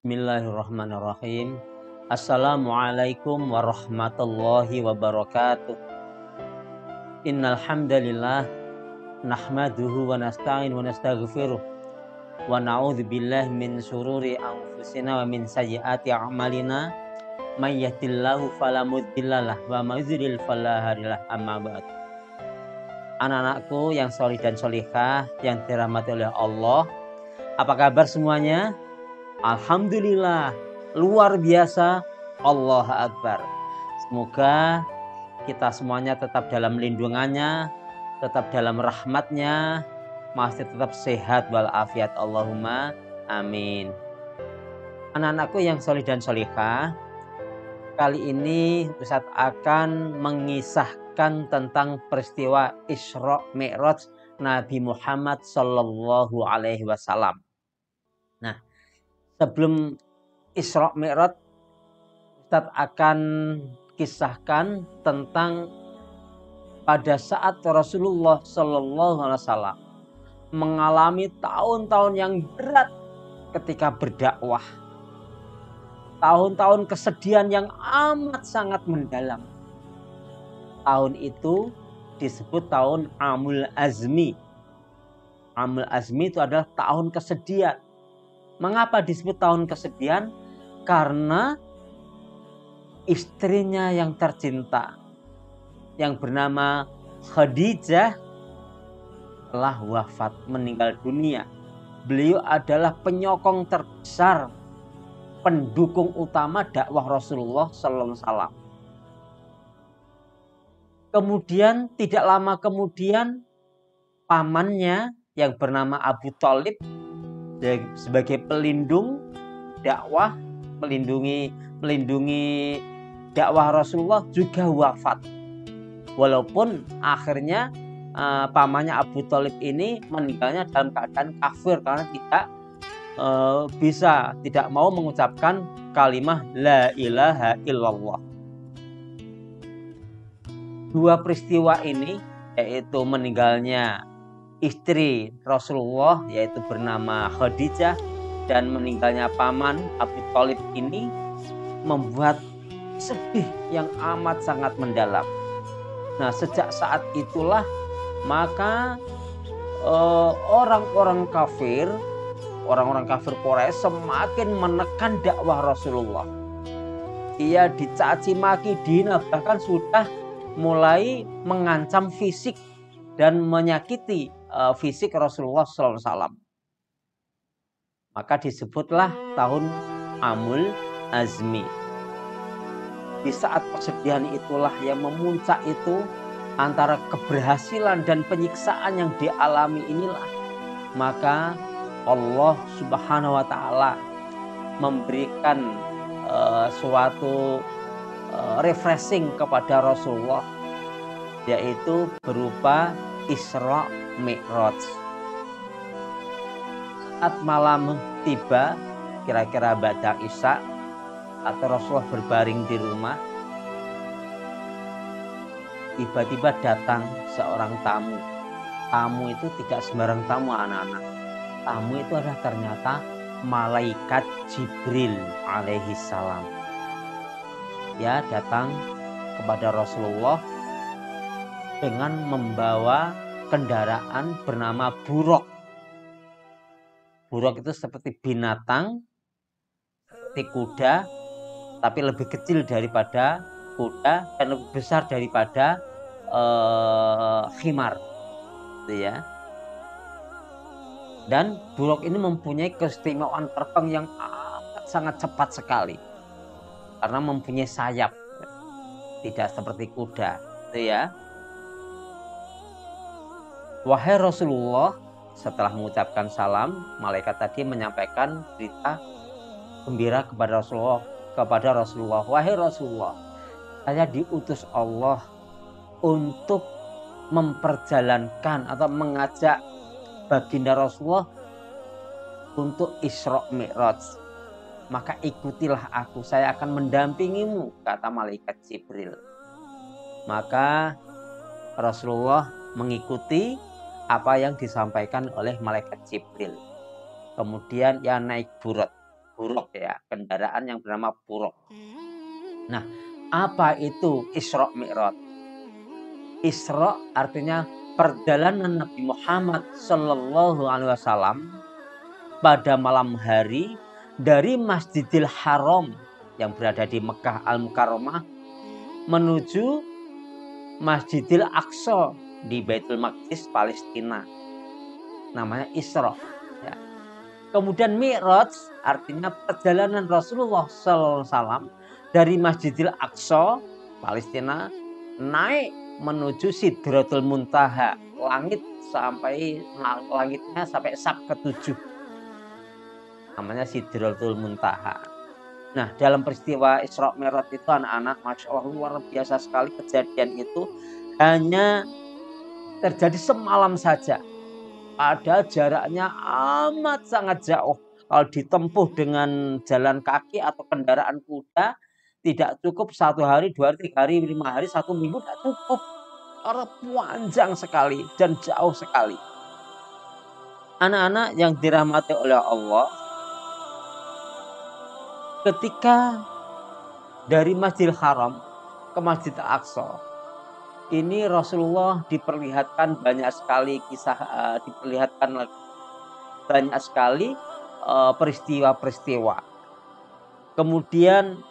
Bismillahirrahmanirrahim. Assalamualaikum warahmatullahi wabarakatuh. Innal hamdalillah nahmaduhu wa nasta'in wa nastaghfiruh wa na'udzu billahi min syururi anfusina wa min sayyiati a'malina. May yahdihillahu fala mudhillalah wa may yudhlil fala hadiyalah. Amma ba'd. Anak-anakku yang sholih dan sholihah yang dirahmati oleh Allah, apa kabar semuanya? Alhamdulillah, luar biasa, Allahu Akbar. Semoga kita semuanya tetap dalam lindungannya, tetap dalam rahmatnya, masih tetap sehat walafiat. Allahumma amin. Anak-anakku yang sholih dan sholihah, kali ini Ustadz akan mengisahkan tentang peristiwa Isra Mi'raj Nabi Muhammad Sallallahu Alaihi Wasallam. Nah, sebelum Isra Mi'raj, Ustadz akan kisahkan tentang pada saat Rasulullah Sallallahu Alaihi Wasallam mengalami tahun-tahun yang berat ketika berdakwah. Tahun-tahun kesedihan yang amat sangat mendalam. Tahun itu disebut tahun Amul Azmi. Amul Azmi itu adalah tahun kesedihan. Mengapa disebut tahun kesedihan? Karena istrinya yang tercinta yang bernama Khadijah telah wafat, meninggal dunia. Beliau adalah penyokong terbesar, pendukung utama dakwah Rasulullah Sallallahu Alaihi Wasallam. Kemudian tidak lama kemudian pamannya yang bernama Abu Thalib sebagai pelindung dakwah, melindungi dakwah Rasulullah juga wafat. Walaupun akhirnya pamannya Abu Thalib ini meninggalnya dalam keadaan kafir karena tidak mau mengucapkan kalimah la ilaha illallah. Dua peristiwa ini, yaitu meninggalnya istri Rasulullah yaitu bernama Khadijah dan meninggalnya paman Abu Thalib ini membuat sedih yang amat sangat mendalam. Nah, sejak saat itulah maka orang-orang kafir Quraisy semakin menekan dakwah Rasulullah. Ia dicaci maki, dihina, bahkan sudah mulai mengancam fisik dan menyakiti fisik Rasulullah SAW. Maka disebutlah tahun Amul Azmi. Di saat kesedihan itulah yang memuncak itu, antara keberhasilan dan penyiksaan yang dialami inilah, maka Allah Subhanahu wa Ta'ala memberikan suatu refreshing kepada Rasulullah, yaitu berupa Isra Mi'raj. Saat malam tiba, kira-kira ba'da Isya, atau Rasulullah berbaring di rumah, tiba-tiba datang seorang tamu. Tamu itu tidak sembarang tamu, anak-anak. Tamu itu adalah ternyata malaikat Jibril alaihi salam. Ya, datang kepada Rasulullah dengan membawa kendaraan bernama buraq. Buraq itu seperti binatang, seperti kuda, tapi lebih kecil daripada kuda dan lebih besar daripada khimar, gitu ya. Dan buraq ini mempunyai keistimewaan terbang yang sangat cepat sekali karena mempunyai sayap, tidak seperti kuda, gitu ya. Wahai Rasulullah, setelah mengucapkan salam, malaikat tadi menyampaikan berita gembira kepada Rasulullah. Wahai Rasulullah, saya diutus Allah untuk memperjalankan atau mengajak baginda Rasulullah untuk Isra Mi'raj. Maka ikutilah aku, saya akan mendampingimu, kata malaikat Jibril. Maka Rasulullah mengikuti apa yang disampaikan oleh malaikat Jibril. Kemudian ia naik buraq. buruk ya, kendaraan yang bernama buruk. Nah, apa itu Isra Mi'raj? Isra artinya perjalanan Nabi Muhammad Shallallahu Alaihi Wasallam pada malam hari dari Masjidil Haram yang berada di Mekah Al-Mukarramah menuju Masjidil Aqsa di Baitul Maqdis Palestina. Namanya Isra. Ya. Kemudian Mi'raj artinya perjalanan Rasulullah SAW dari Masjidil Aqsa Palestina naik menuju Sidratul Muntaha, langitnya sampai sak ke-7. Namanya Sidratul Muntaha. Nah, dalam peristiwa Isra Mi'raj itu anak-anak, Masya Allah, luar biasa sekali. Kejadian itu hanya terjadi semalam saja. Padahal jaraknya amat sangat jauh. Kalau ditempuh dengan jalan kaki atau kendaraan kuda, tidak cukup 1 hari, 2 hari, 3 hari, 5 hari, 1 minggu tidak cukup. Karena panjang sekali dan jauh sekali. Anak-anak yang dirahmati oleh Allah, ketika dari Masjidil Haram ke Masjid Al-Aqsa, ini Rasulullah diperlihatkan banyak sekali banyak sekali peristiwa-peristiwa. Kemudian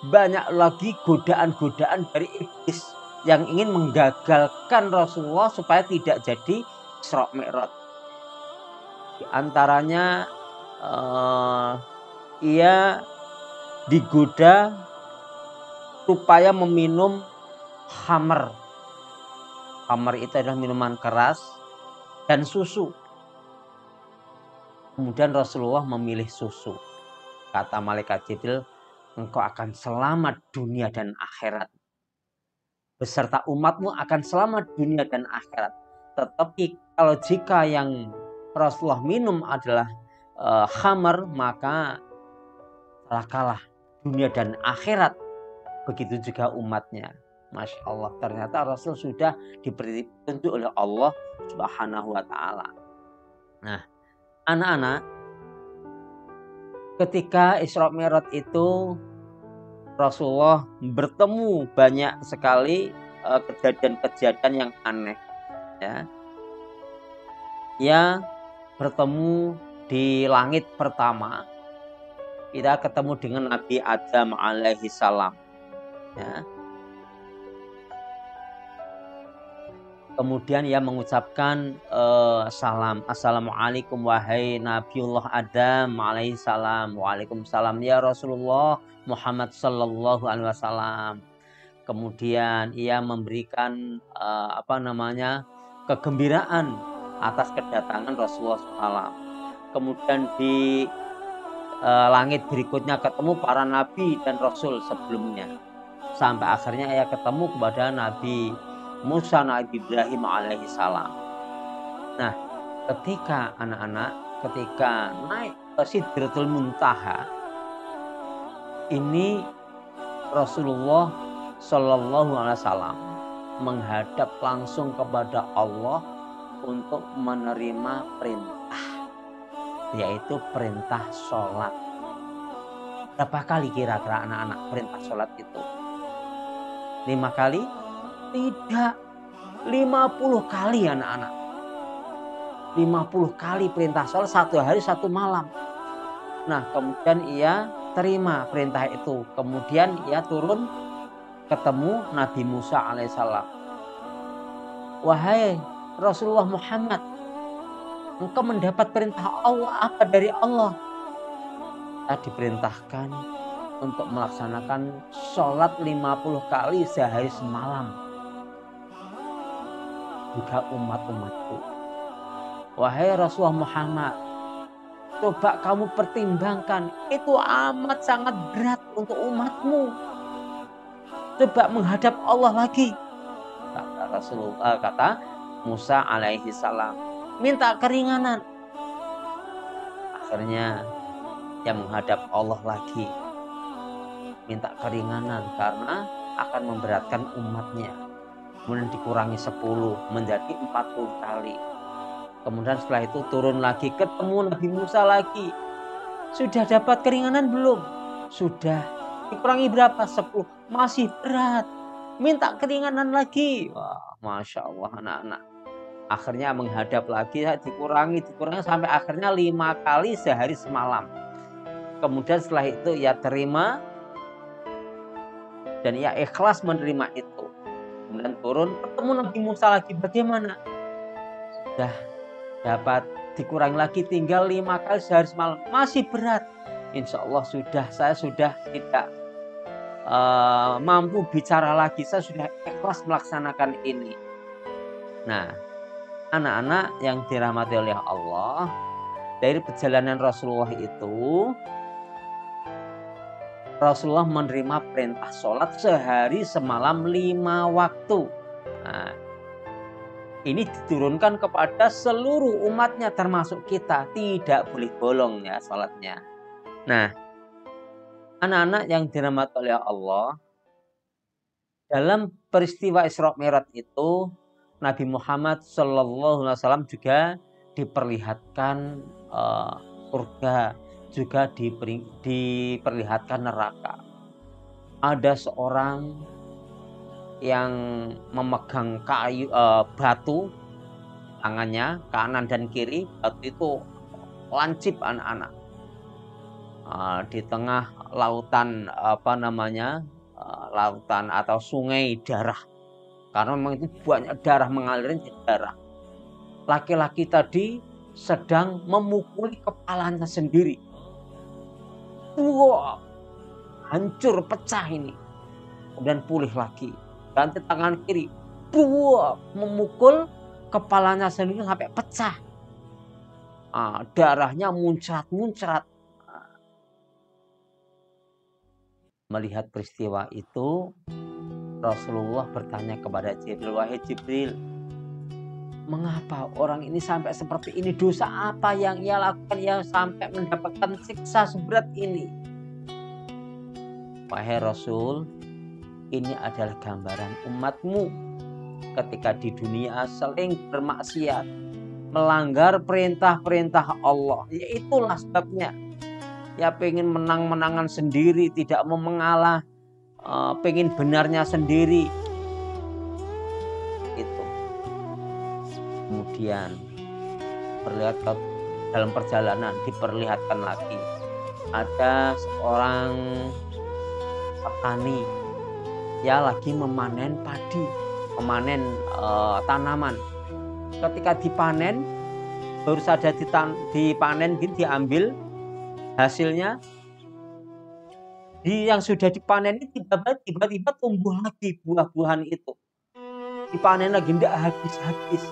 banyak lagi godaan-godaan dari iblis yang ingin menggagalkan Rasulullah supaya tidak jadi Isra Mi'raj. Di antaranya ia digoda supaya meminum khamr. Khamr itu adalah minuman keras dan susu. Kemudian Rasulullah memilih susu. Kata malaikat Jibril, engkau akan selamat dunia dan akhirat. Beserta umatmu akan selamat dunia dan akhirat. Tetapi kalau jika yang Rasulullah minum adalah khamr, maka celakalah dunia dan akhirat. Begitu juga umatnya. Masya Allah, ternyata Rasul sudah diberi petunjuk oleh Allah Subhanahu wa Ta'ala. Nah, anak-anak, ketika Isra Mi'raj itu Rasulullah bertemu banyak sekali kejadian-kejadian yang aneh. Ya. Ya, bertemu di langit pertama. Kita ketemu dengan Nabi Adam alaihi salam. Ya. Kemudian ia mengucapkan salam. Assalamualaikum wahai Nabiullah Adam alaihi salam. Waalaikumsalam ya Rasulullah Muhammad sallallahu alaihi wasallam. Kemudian ia memberikan kegembiraan atas kedatangan Rasulullah SAW. Kemudian di langit berikutnya ketemu para nabi dan rasul sebelumnya. Sampai akhirnya ia ketemu kepada Nabi Musa, Nabi Ibrahim alaihi salam. Nah, ketika naik ke Sidratul Muntaha, ini Rasulullah Shallallahu Alaihi Wasallam menghadap langsung kepada Allah untuk menerima perintah, yaitu perintah sholat. Berapa kali kira-kira anak-anak perintah sholat itu? 5 kali? Tidak, 50 kali anak-anak. 50 kali perintah sholat, 1 hari 1 malam. Nah, kemudian ia terima perintah itu. Kemudian ia turun ketemu Nabi Musa alaihissalam. Wahai Rasulullah Muhammad, engkau mendapat perintah Allah apa dari Allah? Kita diperintahkan untuk melaksanakan sholat 50 kali sehari semalam. Juga umat-umatku. Wahai Rasulullah Muhammad, coba kamu pertimbangkan, itu amat sangat berat untuk umatmu. Coba menghadap Allah lagi. Kata Musa alaihi salam, minta keringanan. Akhirnya dia menghadap Allah lagi, minta keringanan karena akan memberatkan umatnya. Kemudian dikurangi 10 menjadi 40 kali. Kemudian setelah itu turun lagi, ketemu Nabi Musa lagi. Sudah dapat keringanan belum? Sudah. Dikurangi berapa? 10. Masih berat. Minta keringanan lagi. Wah, Masya Allah anak-anak. Akhirnya menghadap lagi, dikurangi sampai akhirnya 5 kali sehari semalam. Kemudian setelah itu ia terima dan ia ikhlas menerima itu. Kemudian turun, ketemu Nabi Musa lagi. Bagaimana? Sudah dapat dikurangi lagi, tinggal 5 kali sehari semalam. Masih berat. Insya Allah saya sudah tidak mampu bicara lagi. Saya sudah ikhlas melaksanakan ini. Nah, anak-anak yang dirahmati oleh Allah, dari perjalanan Rasulullah itu, Rasulullah menerima perintah sholat sehari semalam 5 waktu. Nah, ini diturunkan kepada seluruh umatnya termasuk kita. Tidak boleh bolong ya sholatnya. Nah, anak-anak yang dirahmati oleh Allah, dalam peristiwa Isra Mi'raj itu Nabi Muhammad SAW juga diperlihatkan surga, juga diperlihatkan neraka. Ada seorang yang memegang batu tangannya kanan dan kiri. Batu itu lancip anak-anak. Di tengah lautan lautan atau sungai darah, karena memang itu banyak darah mengalir darah. Laki-laki tadi sedang memukuli kepalanya sendiri. Wow, hancur, pecah ini. Kemudian pulih lagi, ganti tangan kiri, memukul kepalanya sendiri sampai pecah. Darahnya muncrat-muncrat. Melihat peristiwa itu, Rasulullah bertanya kepada Jibril, wahai Jibril, mengapa orang ini sampai seperti ini? Dosa apa yang ia lakukan yang sampai mendapatkan siksa seberat ini? Wahai Rasul, ini adalah gambaran umatmu ketika di dunia sering bermaksiat, melanggar perintah-perintah Allah. Ya itulah sebabnya. Ya pengen menang-menangan sendiri, tidak mau mengalah, pengen benarnya sendiri. Itu. Kemudian perlihatkan dalam perjalanan, diperlihatkan lagi ada seorang petani, ya lagi memanen padi, memanen tanaman. Ketika dipanen, baru saja dipanen, diambil hasilnya, yang sudah dipanen ini tiba-tiba tumbuh lagi buah-buahan itu. Dipanen lagi, tidak habis-habis.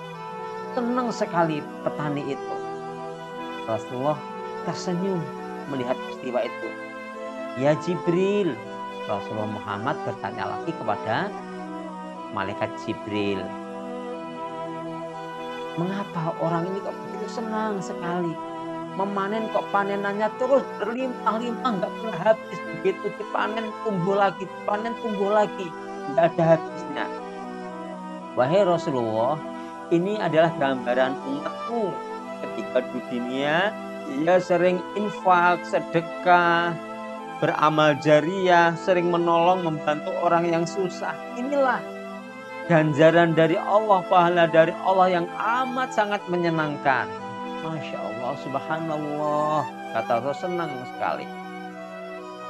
Senang sekali petani itu. Rasulullah tersenyum melihat peristiwa itu. Ya Jibril, Rasulullah Muhammad bertanya lagi kepada malaikat Jibril, mengapa orang ini kok begitu senang sekali? Memanen kok panenannya terus berlimpah-limpah, nggak pernah habis. Begitu dipanen tumbuh lagi, dipanen tumbuh lagi, nggak ada habisnya. Wahai Rasulullah, ini adalah gambaran umatmu ketika di dunia ia sering infak, sedekah, beramal jariah, sering menolong, membantu orang yang susah. Inilah ganjaran dari Allah, pahala dari Allah yang amat sangat menyenangkan. Masya Allah, subhanallah, kata Rasul, senang sekali.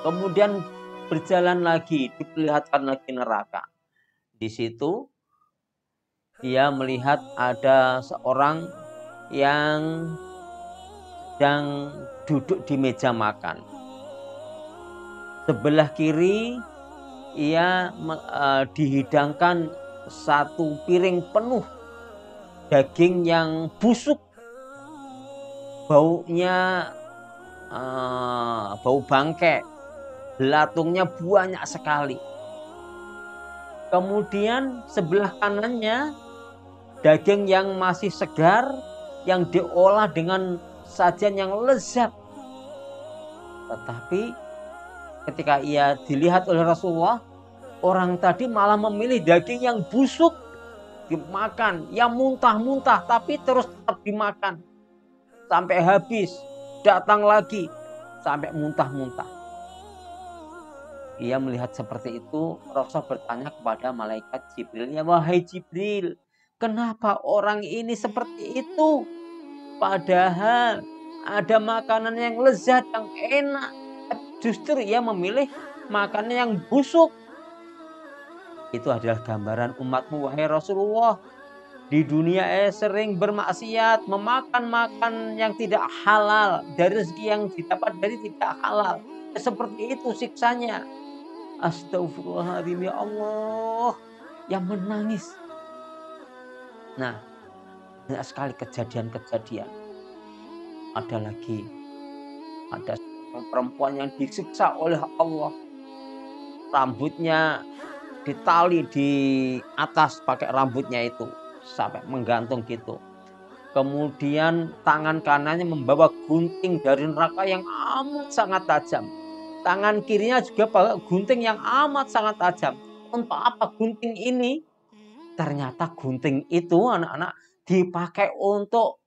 Kemudian berjalan lagi, diperlihatkan lagi neraka. Di situ ia melihat ada seorang yang sedang duduk di meja makan. Sebelah kiri ia dihidangkan satu piring penuh daging yang busuk, baunya bau bangkai, belatungnya banyak sekali. Kemudian sebelah kanannya daging yang masih segar, yang diolah dengan sajian yang lezat. Tetapi ketika ia dilihat oleh Rasulullah, orang tadi malah memilih daging yang busuk dimakan, yang muntah-muntah, tapi terus tetap dimakan sampai habis. Datang lagi, sampai muntah-muntah. Ia melihat seperti itu, Rasul bertanya kepada malaikat Jibril, "Ya wahai Jibril, kenapa orang ini seperti itu? Padahal ada makanan yang lezat, yang enak. Justru ia memilih makanan yang busuk." Itu adalah gambaran umatmu, wahai Rasulullah. Di dunia sering bermaksiat, memakan yang tidak halal, dari rezeki yang didapat dari tidak halal. Seperti itu siksanya. Astagfirullahaladzim, ya Allah, yang menangis. Nah, banyak sekali kejadian-kejadian. Ada perempuan yang disiksa oleh Allah. Rambutnya ditali di atas pakai rambutnya itu sampai menggantung gitu. Kemudian tangan kanannya membawa gunting dari neraka yang amat sangat tajam. Tangan kirinya juga bawa gunting yang amat sangat tajam. Untuk apa gunting ini? Ternyata gunting itu anak-anak dipakai untuk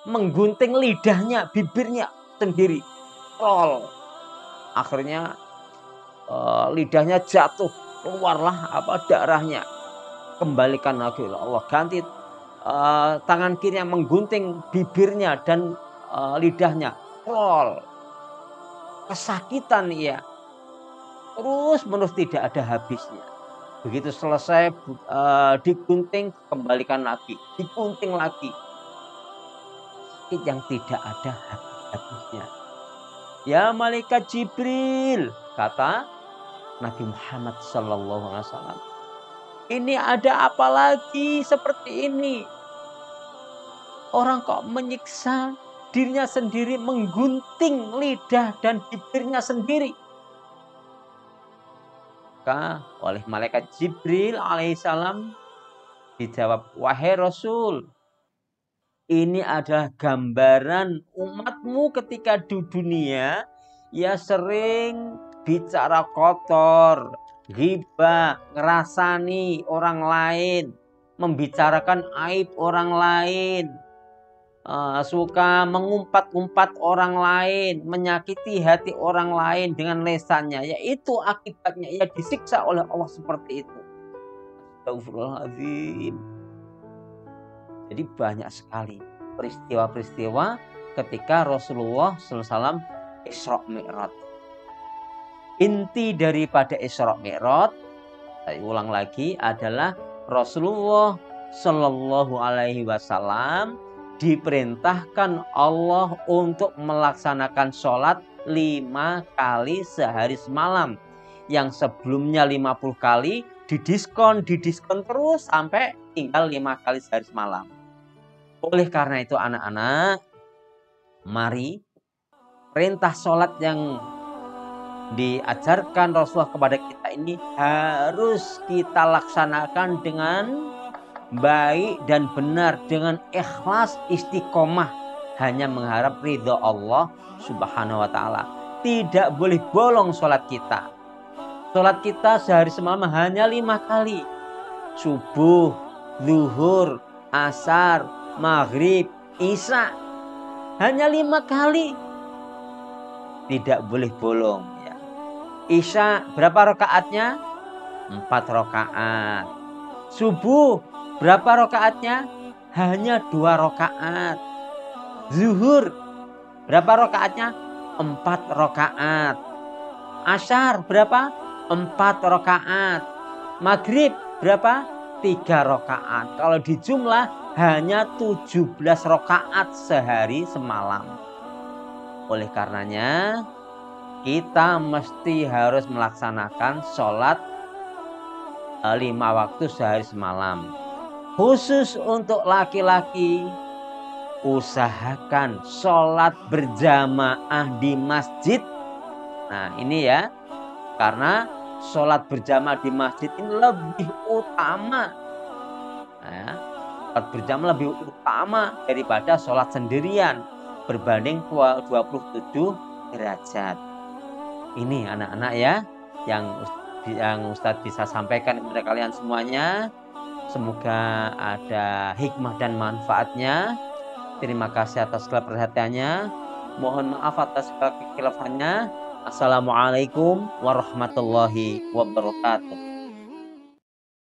menggunting lidahnya, bibirnya sendiri. Akhirnya lidahnya jatuh, keluarlah darahnya. Kembalikan lagi Allah, ganti tangan kiri yang menggunting bibirnya dan lidahnya. Kesakitan ia, terus menerus tidak ada habisnya. Begitu selesai digunting, kembalikan lagi, digunting lagi. Sakit yang tidak ada habis-habisnya. Ya malaikat Jibril, kata Nabi Muhammad SAW, ini ada apa lagi seperti ini? Orang kok menyiksa dirinya sendiri, menggunting lidah dan bibirnya sendiri. Maka oleh malaikat Jibril alaihissalam dijawab, wahai Rasul, ini adalah gambaran umatmu ketika di dunia ya sering bicara kotor, ghibah, ngerasani orang lain, membicarakan aib orang lain, suka mengumpat-umpat orang lain, menyakiti hati orang lain dengan lesannya. Yaitu akibatnya ia disiksa oleh Allah seperti itu. Astagfirullahaladzim. Jadi banyak sekali peristiwa-peristiwa ketika Rasulullah SAW Isra Mi'raj. Inti daripada Isra Mi'raj, saya ulang lagi, adalah Rasulullah Shallallahu Alaihi Wasallam diperintahkan Allah untuk melaksanakan sholat 5 kali sehari semalam. Yang sebelumnya 50 kali didiskon terus sampai tinggal 5 kali sehari semalam. Oleh karena itu anak-anak, mari perintah sholat yang diajarkan Rasulullah kepada kita ini harus kita laksanakan dengan baik dan benar, dengan ikhlas, istiqomah, hanya mengharap ridho Allah Subhanahu wa ta'ala. Tidak boleh bolong sholat kita. Sholat kita sehari semalam hanya 5 kali. Subuh, zuhur, asar, maghrib, isya. Hanya 5 kali. Tidak boleh bolong. Ya. Isya berapa rakaatnya? 4 rakaat. Subuh berapa rakaatnya? Hanya 2 rakaat. Zuhur berapa rakaatnya? 4 rakaat. Asar berapa? 4 rakaat. Maghrib berapa? 3 rakaat. Kalau dijumlah hanya 17 rakaat sehari semalam. Oleh karenanya kita mesti harus melaksanakan sholat 5 waktu sehari semalam. Khusus untuk laki-laki, usahakan sholat berjamaah di masjid. Nah ini ya, karena sholat berjamaah di masjid ini lebih utama. Nah, sholat berjamaah lebih utama daripada sholat sendirian berbanding 27 derajat. Ini anak-anak ya, yang Ustadz bisa sampaikan kepada kalian semuanya. Semoga ada hikmah dan manfaatnya. Terima kasih atas segala perhatiannya. Mohon maaf atas kekhilafan. Assalamualaikum warahmatullahi wabarakatuh.